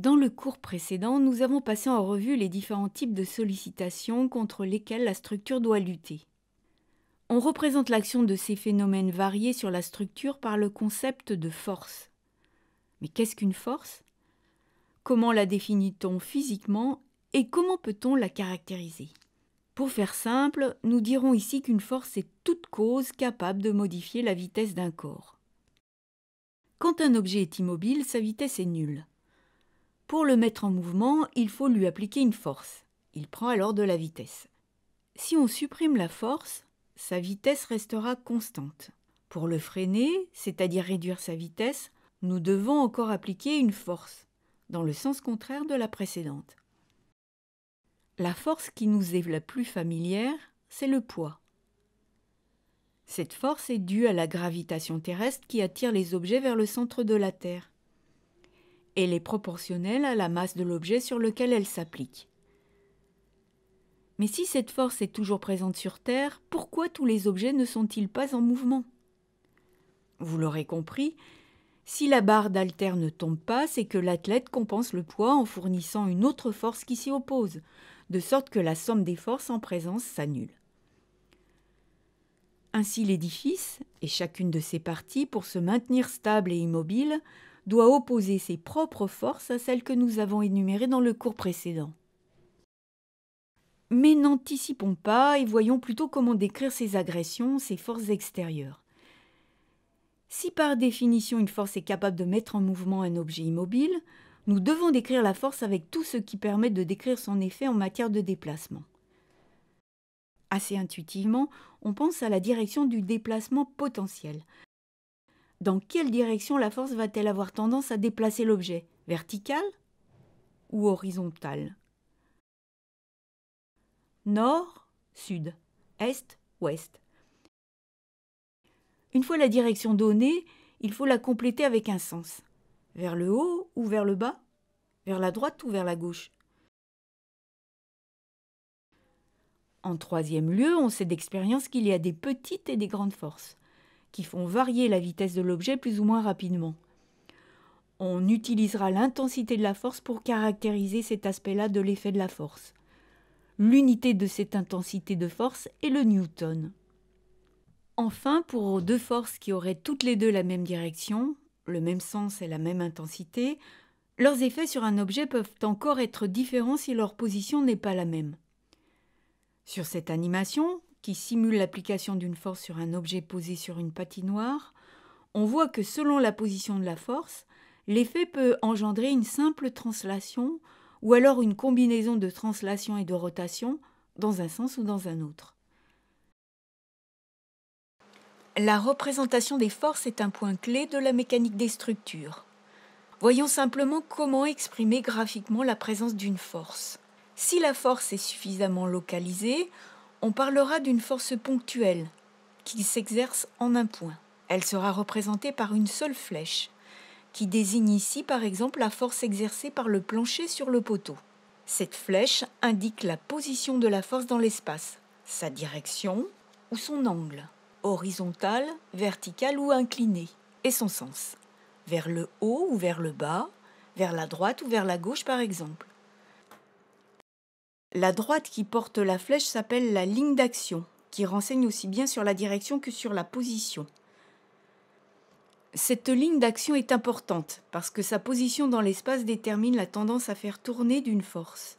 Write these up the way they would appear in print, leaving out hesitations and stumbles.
Dans le cours précédent, nous avons passé en revue les différents types de sollicitations contre lesquels la structure doit lutter. On représente l'action de ces phénomènes variés sur la structure par le concept de force. Mais qu'est-ce qu'une force? Comment la définit-on physiquement et comment peut-on la caractériser? Pour faire simple, nous dirons ici qu'une force est toute cause capable de modifier la vitesse d'un corps. Quand un objet est immobile, sa vitesse est nulle. Pour le mettre en mouvement, il faut lui appliquer une force. Il prend alors de la vitesse. Si on supprime la force, sa vitesse restera constante. Pour le freiner, c'est-à-dire réduire sa vitesse, nous devons encore appliquer une force, dans le sens contraire de la précédente. La force qui nous est la plus familière, c'est le poids. Cette force est due à la gravitation terrestre qui attire les objets vers le centre de la Terre. Elle est proportionnelle à la masse de l'objet sur lequel elle s'applique. Mais si cette force est toujours présente sur Terre, pourquoi tous les objets ne sont-ils pas en mouvement? Vous l'aurez compris, si la barre d'haltère ne tombe pas, c'est que l'athlète compense le poids en fournissant une autre force qui s'y oppose, de sorte que la somme des forces en présence s'annule. Ainsi l'édifice, et chacune de ses parties, pour se maintenir stable et immobile, doit opposer ses propres forces à celles que nous avons énumérées dans le cours précédent. Mais n'anticipons pas et voyons plutôt comment décrire ces agressions, ces forces extérieures. Si par définition une force est capable de mettre en mouvement un objet immobile, nous devons décrire la force avec tout ce qui permet de décrire son effet en matière de déplacement. Assez intuitivement, on pense à la direction du déplacement potentiel. Dans quelle direction la force va-t-elle avoir tendance à déplacer l'objet? Verticale ou horizontale? Nord, sud, est, ouest. Une fois la direction donnée, il faut la compléter avec un sens. Vers le haut ou vers le bas? Vers la droite ou vers la gauche? En troisième lieu, on sait d'expérience qu'il y a des petites et des grandes forces, qui font varier la vitesse de l'objet plus ou moins rapidement. On utilisera l'intensité de la force pour caractériser cet aspect-là de l'effet de la force. L'unité de cette intensité de force est le newton. Enfin, pour deux forces qui auraient toutes les deux la même direction, le même sens et la même intensité, leurs effets sur un objet peuvent encore être différents si leur position n'est pas la même. Sur cette animation, qui simule l'application d'une force sur un objet posé sur une patinoire, on voit que selon la position de la force, l'effet peut engendrer une simple translation ou alors une combinaison de translation et de rotation dans un sens ou dans un autre. La représentation des forces est un point clé de la mécanique des structures. Voyons simplement comment exprimer graphiquement la présence d'une force. Si la force est suffisamment localisée, on parlera d'une force ponctuelle qui s'exerce en un point. Elle sera représentée par une seule flèche, qui désigne ici par exemple la force exercée par le plancher sur le poteau. Cette flèche indique la position de la force dans l'espace, sa direction ou son angle, horizontal, vertical ou incliné, et son sens, vers le haut ou vers le bas, vers la droite ou vers la gauche par exemple. La droite qui porte la flèche s'appelle la ligne d'action, qui renseigne aussi bien sur la direction que sur la position. Cette ligne d'action est importante parce que sa position dans l'espace détermine la tendance à faire tourner d'une force.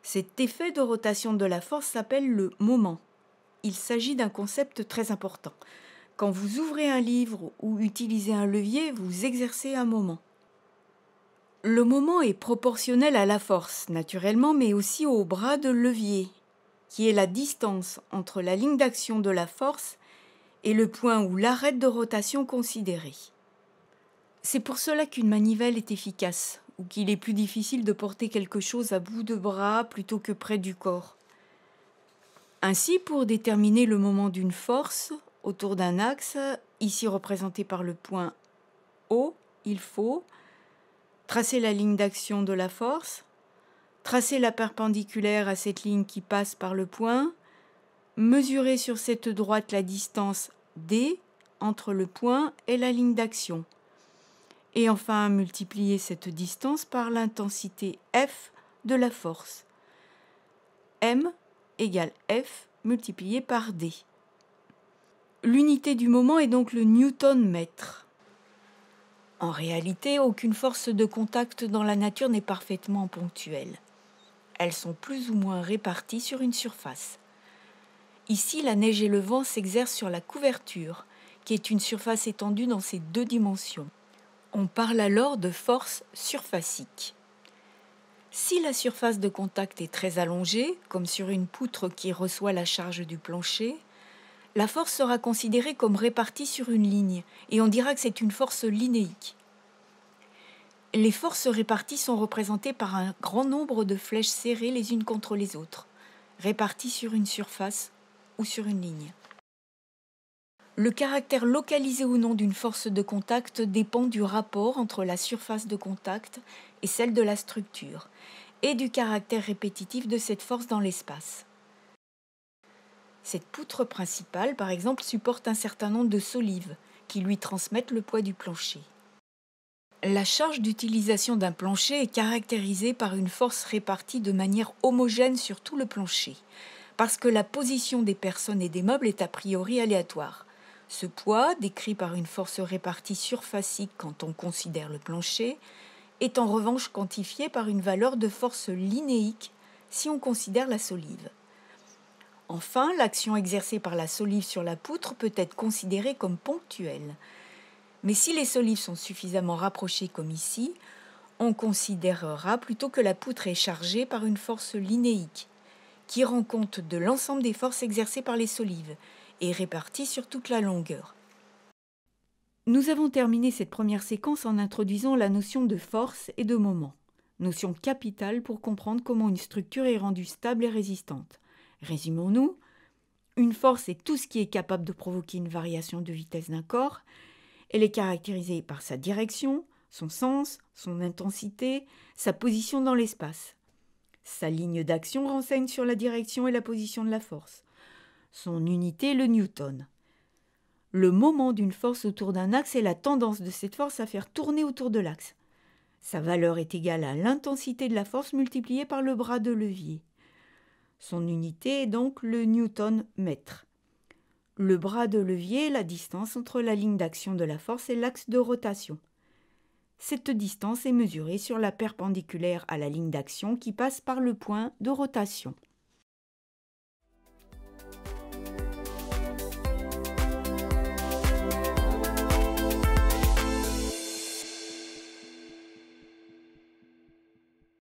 Cet effet de rotation de la force s'appelle le moment. Il s'agit d'un concept très important. Quand vous ouvrez un livre ou utilisez un levier, vous exercez un moment. Le moment est proportionnel à la force, naturellement, mais aussi au bras de levier, qui est la distance entre la ligne d'action de la force et le point où l'arête de rotation considéré. C'est pour cela qu'une manivelle est efficace, ou qu'il est plus difficile de porter quelque chose à bout de bras plutôt que près du corps. Ainsi, pour déterminer le moment d'une force autour d'un axe, ici représenté par le point O, il faut tracer la ligne d'action de la force, tracer la perpendiculaire à cette ligne qui passe par le point, mesurer sur cette droite la distance D entre le point et la ligne d'action, Et enfin, multiplier cette distance par l'intensité F de la force. M égale F multiplié par D. L'unité du moment est donc le newton-mètre. En réalité, aucune force de contact dans la nature n'est parfaitement ponctuelle. Elles sont plus ou moins réparties sur une surface. Ici, la neige et le vent s'exercent sur la couverture, qui est une surface étendue dans ses deux dimensions. On parle alors de force surfacique. Si la surface de contact est très allongée, comme sur une poutre qui reçoit la charge du plancher, la force sera considérée comme répartie sur une ligne et on dira que c'est une force linéique. Les forces réparties sont représentées par un grand nombre de flèches serrées les unes contre les autres, réparties sur une surface ou sur une ligne. Le caractère localisé ou non d'une force de contact dépend du rapport entre la surface de contact et celle de la structure, et du caractère répétitif de cette force dans l'espace. Cette poutre principale, par exemple, supporte un certain nombre de solives qui lui transmettent le poids du plancher. La charge d'utilisation d'un plancher est caractérisée par une force répartie de manière homogène sur tout le plancher, parce que la position des personnes et des meubles est a priori aléatoire. Ce poids, décrit par une force répartie surfacique quand on considère le plancher, est en revanche quantifié par une valeur de force linéique si on considère la solive. Enfin, l'action exercée par la solive sur la poutre peut être considérée comme ponctuelle. Mais si les solives sont suffisamment rapprochées comme ici, on considérera plutôt que la poutre est chargée par une force linéique, qui rend compte de l'ensemble des forces exercées par les solives et réparties sur toute la longueur. Nous avons terminé cette première séquence en introduisant la notion de force et de moment, notion capitale pour comprendre comment une structure est rendue stable et résistante. Résumons-nous, une force est tout ce qui est capable de provoquer une variation de vitesse d'un corps. Elle est caractérisée par sa direction, son sens, son intensité, sa position dans l'espace. Sa ligne d'action renseigne sur la direction et la position de la force. Son unité, le newton. Le moment d'une force autour d'un axe est la tendance de cette force à faire tourner autour de l'axe. Sa valeur est égale à l'intensité de la force multipliée par le bras de levier. Son unité est donc le newton-mètre. Le bras de levier est la distance entre la ligne d'action de la force et l'axe de rotation. Cette distance est mesurée sur la perpendiculaire à la ligne d'action qui passe par le point de rotation.